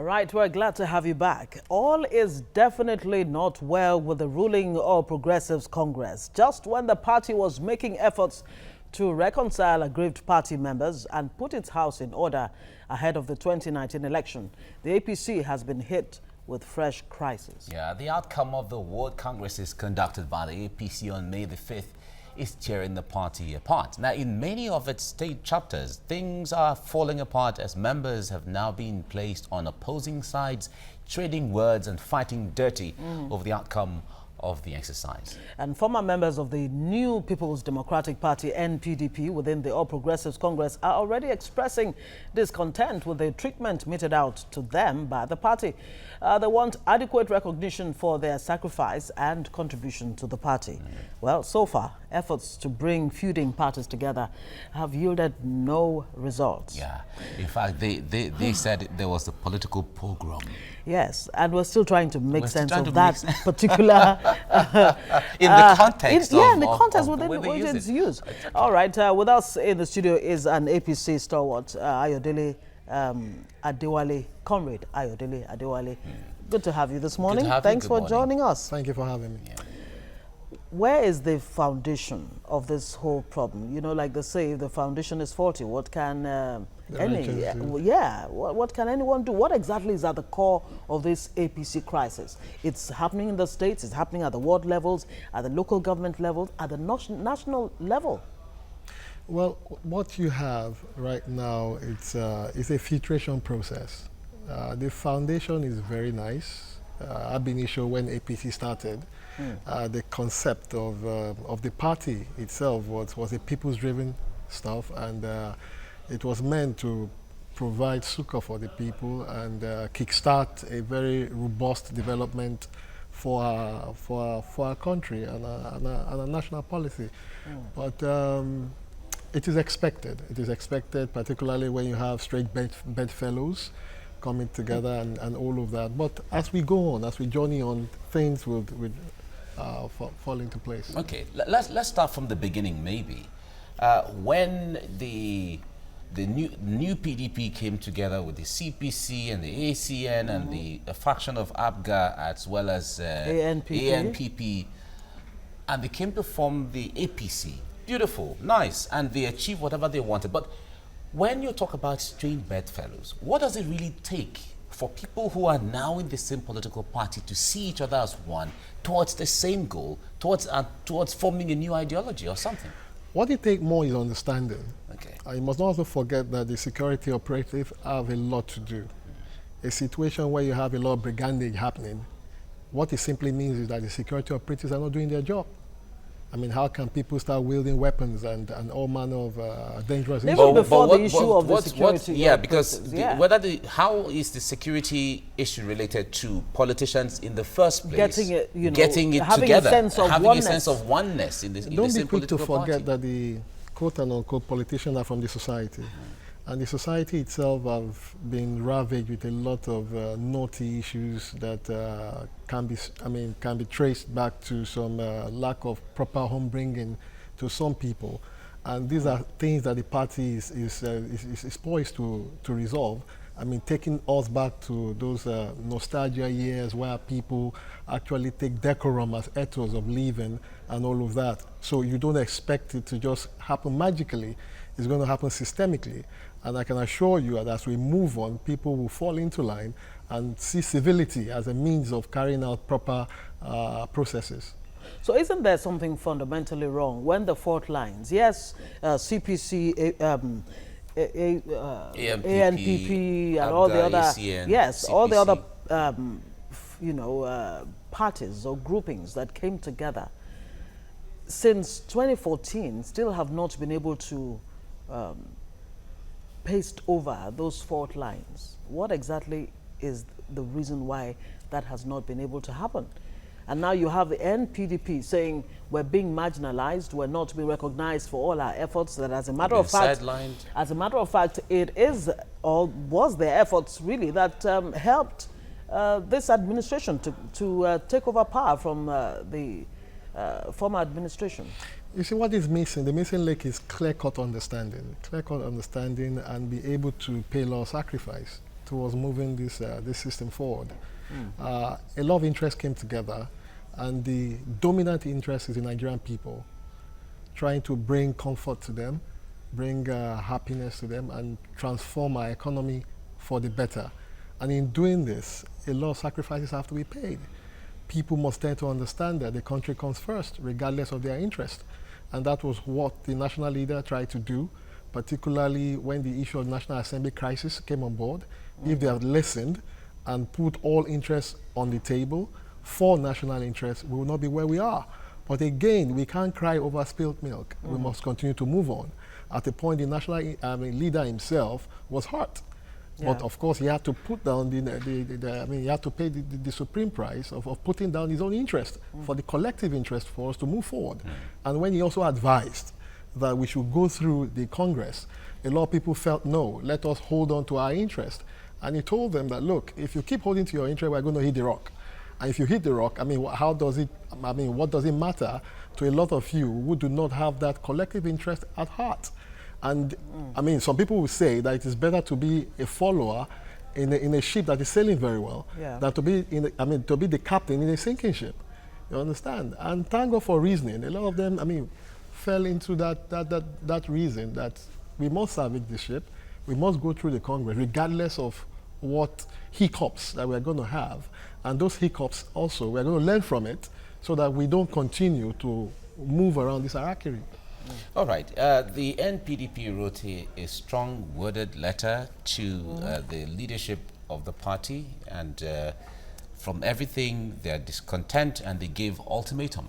All right, we're glad to have you back. All is definitely not well with the ruling All Progressives Congress. Just when the party was making efforts to reconcile aggrieved party members and put its house in order ahead of the 2019 election, the APC has been hit with fresh crisis. Yeah, the outcome of the World Congresses conducted by the APC on May the 5th is tearing the party apart. Now, in many of its state chapters, things are falling apart as members have now been placed on opposing sides, trading words and fighting dirty over the outcome of the exercise. And former members of the New People's Democratic Party, NPDP, within the All Progressives Congress are already expressing discontent with the treatment meted out to them by the party. They want adequate recognition for their sacrifice and contribution to the party. Well, so far, efforts to bring feuding parties together have yielded no results. Yeah, in fact, they said there was a political pogrom. Yes, and we're still trying to make sense of that particular... in the context in the context within which it's used. All right, with us in the studio is an APC stalwart, Ayodele Adewale, Comrade Ayodele Adewale. Good to have you this morning. Thanks for joining us. Thank you for having me. Yeah. Where is the foundation of this whole problem? You know, like they say, if the foundation is faulty, what can what can anyone do? What exactly is at the core of this APC crisis? It's happening in the states, it's happening at the ward levels, at the local government levels, at the national level. Well, what you have right now, it's a filtration process. The foundation is very nice. Ab initio, when APC started, the concept of the party itself was a people's-driven stuff, and it was meant to provide succor for the people and kickstart a very robust development for our country and a national policy. But it is expected. It is expected, particularly when you have straight bedfellows coming together and all of that. But as we go on, as we journey on, things will fall into place. Okay, let's start from the beginning, maybe. When the new PDP came together with the CPC and the ACN and the faction of ABGA as well as ANPP, and they came to form the APC. Beautiful, nice, and they achieved whatever they wanted. But when you talk about strange bedfellows, what does it really take for people who are now in the same political party to see each other as one towards the same goal, towards forming a new ideology or something? What it takes more is understanding. Okay. You must not also forget that the security operatives have a lot to do. A situation where you have a lot of brigandage happening, what it simply means is that the security operatives are not doing their job. I mean, how can people start wielding weapons and all manner of dangerous issues? Even before the issue of the security. Yeah, because how is the security issue related to politicians in the first place? Getting it together, having a sense of oneness in the same political party. Don't be quick to forget that the quote-unquote politicians are from the society. And the society itself have been ravaged with a lot of naughty issues that can be traced back to some lack of proper home bringing to some people. And these are things that the party is poised to resolve. I mean, taking us back to those nostalgia years where people actually take decorum as ethos of living and all of that. So you don't expect it to just happen magically. It's going to happen systemically. And I can assure you that as we move on, people will fall into line and see civility as a means of carrying out proper processes. So isn't there something fundamentally wrong when the fault lines, yes, CPC, ANPP, and all the other, ACN, yes, CPC. All the other, parties or groupings that came together since 2014 still have not been able to paste over those fault lines. What exactly is the reason why that has not been able to happen? And now you have the NPDP saying we're being marginalized, we're not being recognized for all our efforts, that as a matter of fact, it is or was their efforts really that helped this administration to take over power from the former administration. You see, what is missing? The missing link is clear-cut understanding and be able to pay law sacrifice. towards moving this system forward. A lot of interest came together, and the dominant interest is the Nigerian people, trying to bring comfort to them, bring happiness to them, and transform our economy for the better. And in doing this, a lot of sacrifices have to be paid. People must tend to understand that the country comes first, regardless of their interest. And that was what the national leader tried to do, particularly when the issue of National Assembly crisis came on board. If they had listened and put all interests on the table for national interests, we will not be where we are. But again, we can't cry over spilled milk. We must continue to move on. At a point, the national leader himself was hurt. Yeah. But of course, he had to put down he had to pay the supreme price of putting down his own interest for the collective interest for us to move forward. And when he also advised that we should go through the Congress, a lot of people felt, no, let us hold on to our interest. And he told them that, look, if you keep holding to your interest, we're going to hit the rock. And if you hit the rock, what does it matter to a lot of you who do not have that collective interest at heart? And some people will say that it is better to be a follower in a ship that is sailing very well than to be to be the captain in a sinking ship. You understand? And thank God for reasoning. A lot of them, fell into that reason that we must salvage the ship, we must go through the Congress, regardless of what hiccups that we're going to have. And those hiccups also, we're going to learn from it so that we don't continue to move around this harakiri. All right. The NPDP wrote a strong worded letter to the leadership of the party, and from everything they're discontent, and they gave ultimatum.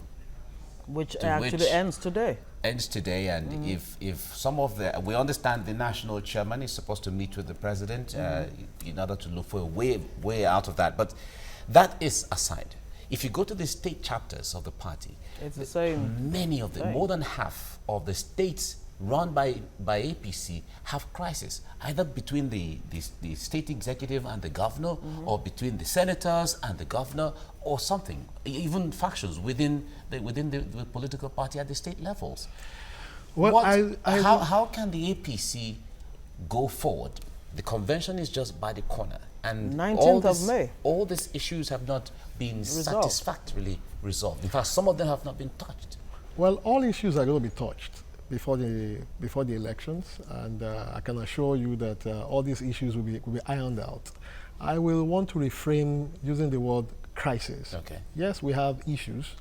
Which actually ends today. Ends today, and if some of we understand the national chairman is supposed to meet with the president in order to look for a way out of that, but that is aside. If you go to the state chapters of the party, it's the same. Many of them, more than half of the states run by APC have crisis, either between the state executive and the governor, or between the senators and the governor, or something, even factions within the political party at the state levels. Well, how can the APC go forward? The convention is just by the corner, and 19th of May. All these issues have not been satisfactorily resolved. In fact, some of them have not been touched. Well, all issues are going to be touched before the elections, and I can assure you that all these issues will be ironed out. I will want to reframe using the word crisis. Okay. Yes, we have issues,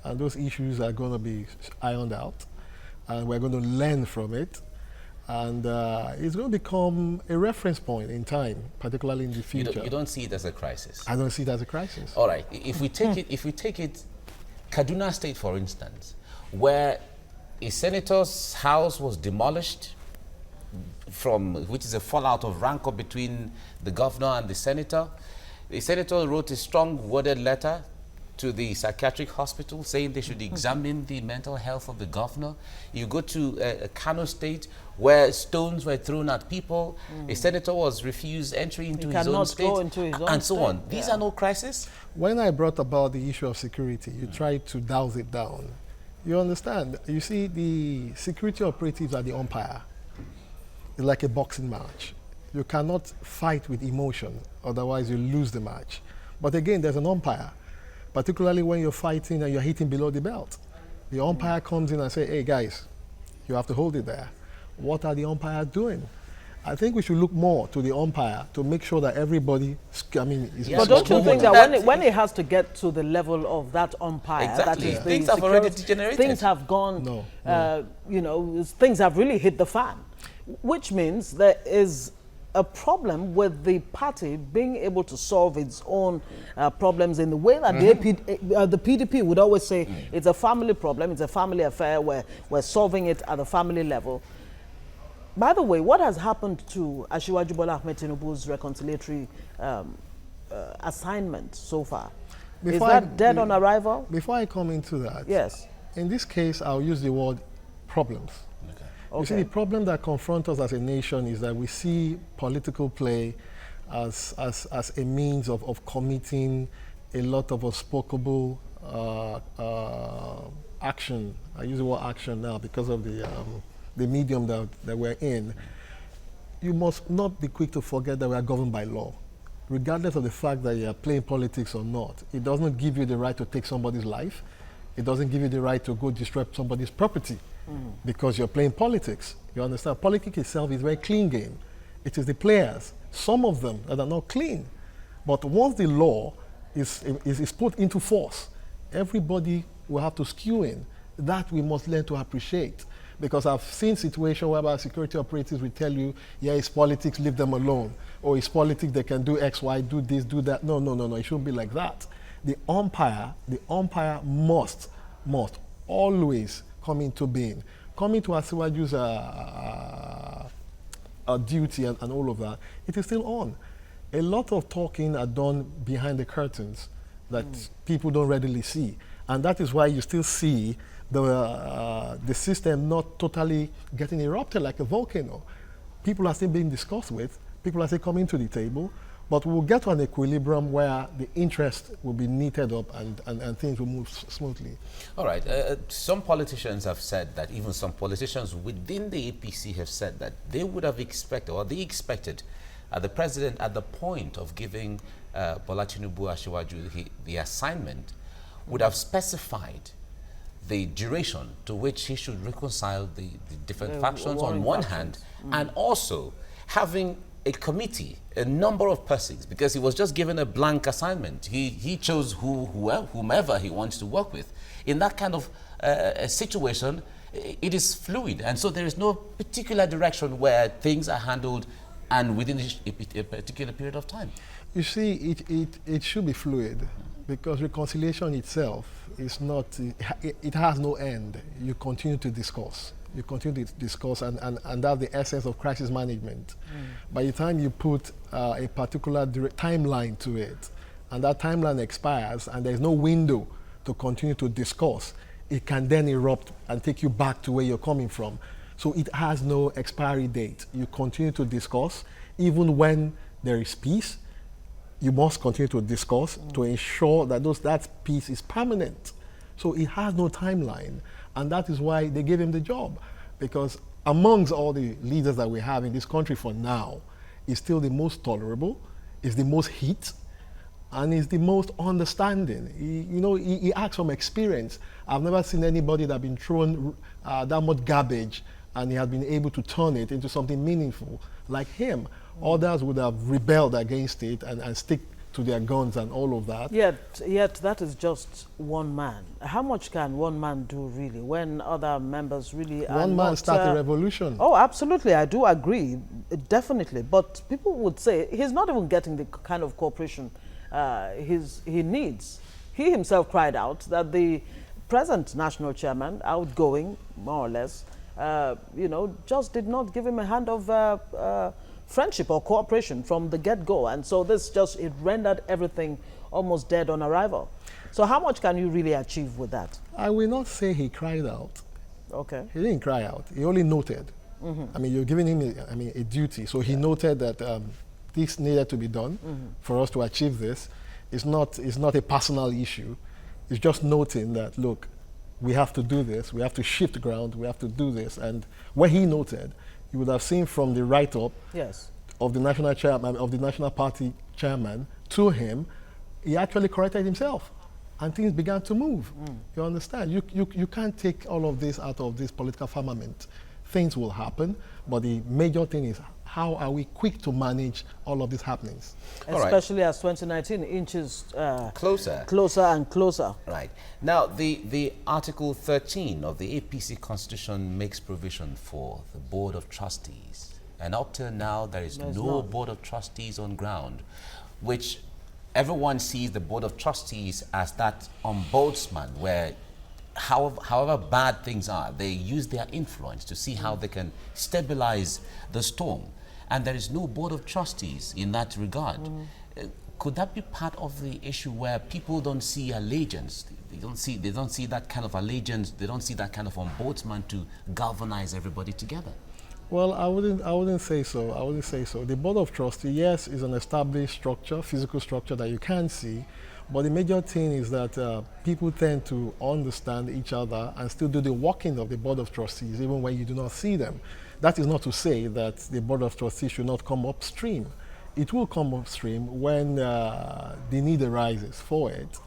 and those issues are going to be ironed out, and we're going to learn from it. And it's going to become a reference point in time, particularly in the future. You don't see it as a crisis? I don't see it as a crisis. All right. If we take it, Kaduna State, for instance, where a senator's house was demolished, which is a fallout of rancor between the governor and the senator. The senator wrote a strong worded letter to the psychiatric hospital saying they should examine the mental health of the governor. You go to Kano State where stones were thrown at people. A senator was refused entry into his own state, and so on. These are no crises. When I brought about the issue of security, you tried to douse it down. You understand? You see, the security operatives are the umpire. It's like a boxing match. You cannot fight with emotion, otherwise you lose the match. But again, there's an umpire, particularly when you're fighting and you're hitting below the belt. The umpire comes in and says, hey guys, you have to hold it there. What are the umpires doing? I think we should look more to the umpire to make sure that everybody, is... But don't you think that when it has to get to the level of that umpire, exactly. that is things have already degenerated. Things have gone, things have really hit the fan, which means there is a problem with the party being able to solve its own problems in the way that the PDP would always say it's a family problem, it's a family affair, we're solving it at the family level. By the way, what has happened to Asiwaju Bola Ahmed Tinubu's reconciliatory assignment so far? Is that dead on arrival? Before I come into that, yes. In this case, I'll use the word problems. Okay. You see, the problem that confronts us as a nation is that we see political play as a means of committing a lot of unspoken action. I use the word action now because of the medium that we're in. you must not be quick to forget that we are governed by law. Regardless of the fact that you are playing politics or not, it doesn't give you the right to take somebody's life. It doesn't give you the right to go disrupt somebody's property because you're playing politics. You understand? Politics itself is a very clean game. It is the players, some of them, that are not clean. But once the law is put into force, everybody will have to skew in. That we must learn to appreciate. Because I've seen situations whereby security operatives will tell you, yeah, it's politics, leave them alone. Or it's politics, they can do X, Y, do this, do that. No, it shouldn't be like that. The umpire must always come into being. Coming to Asiwaju's duty and all of that, it is still on. A lot of talking are done behind the curtains that people don't readily see. And that is why you still see the system not totally getting erupted like a volcano. People are still being discussed with, people are still coming to the table, but we'll get to an equilibrium where the interest will be knitted up and things will move smoothly. All right. Some politicians have said that, even some politicians within the APC have said that they would have expected, or they expected, the president at the point of giving Bola Tinubu Asiwaju the assignment would have specified the duration to which he should reconcile the different factions on one hand, and also having a committee, a number of persons, because he was just given a blank assignment. He chose whomever he wants to work with. In that kind of a situation, it is fluid, and so there is no particular direction where things are handled and within a particular period of time. You see, it should be fluid, because reconciliation itself is not, it has no end. You continue to discuss. You continue to discuss, and that's the essence of crisis management. By the time you put a particular timeline to it, and that timeline expires, and there's no window to continue to discuss, it can then erupt and take you back to where you're coming from. So it has no expiry date. You continue to discuss, even when there is peace. You must continue to discuss to ensure that that peace is permanent. So it has no timeline, and that is why they gave him the job. Because amongst all the leaders that we have in this country for now, he's still the most tolerable, is the most heat, and is the most understanding. He acts from experience. I've never seen anybody that has been thrown that much garbage and he has been able to turn it into something meaningful like him. Others would have rebelled against it and stick to their guns and all of that. Yet that is just one man. How much can one man do really when other members really are One man start a revolution. Oh, absolutely, I do agree, definitely. But people would say he's not even getting the kind of cooperation he needs. He himself cried out that the present national chairman, outgoing more or less, just did not give him a hand of friendship or cooperation from the get-go, and so it rendered everything almost dead on arrival. So how much can you really achieve with that? I will not say he cried out. Okay. He didn't cry out. He only noted. I mean, you're giving him a duty. So he noted that this needed to be done for us to achieve this. It's not a personal issue. It's just noting that, look, we have to do this. We have to shift ground. We have to do this. And what he noted, you would have seen from the write-up of the national chairman, of the national party chairman to him, he actually corrected himself, and things began to move. You understand? You can't take all of this out of this political firmament. Things will happen, but the major thing is, how are we quick to manage all of these happenings? Especially as 2019 inches closer and closer. Right. Now, the Article 13 of the APC Constitution makes provision for the Board of Trustees. And up till now, there is no Board of Trustees on ground, which everyone sees the Board of Trustees as that ombudsman where however bad things are, they use their influence to see how they can stabilize the storm. And there is no Board of Trustees in that regard. Could that be part of the issue where people don't see allegiance? They don't see that kind of allegiance. They don't see that kind of ombudsman to galvanize everybody together. Well, I wouldn't say so. I wouldn't say so. The Board of Trustees, yes, is an established structure, physical structure that you can see, But the major thing is that people tend to understand each other and still do the working of the Board of Trustees, even when you do not see them. That is not to say that the Board of Trustees should not come upstream. It will come upstream when the need arises for it.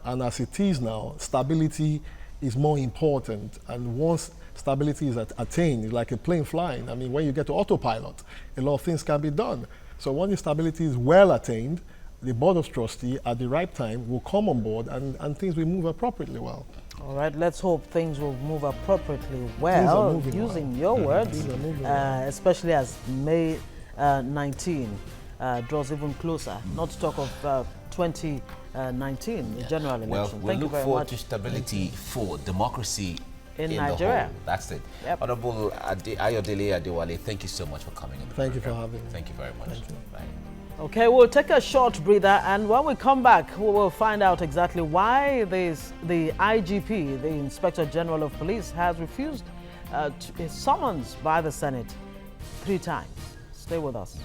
And as it is now, stability is more important. And once stability is attained, it's like a plane flying. I mean, when you get to autopilot, a lot of things can be done. So when the stability is well attained, the Board of Trustees at the right time will come on board and things will move appropriately well. All right, let's hope things will move appropriately well, using your words, especially as May 19 draws even closer, not to talk of 2019, the general election. Well, we'll Thank look you very forward much. to stability for democracy In the Nigeria. whole. That's it. Yep. Honorable Ayodele Adewale, thank you so much for coming in. Thank you for having me. Thank you very much. Thank you. Bye. Okay, we'll take a short breather, and when we come back, we will find out exactly why the IGP, the Inspector General of Police, has refused his summons by the Senate 3 times. Stay with us.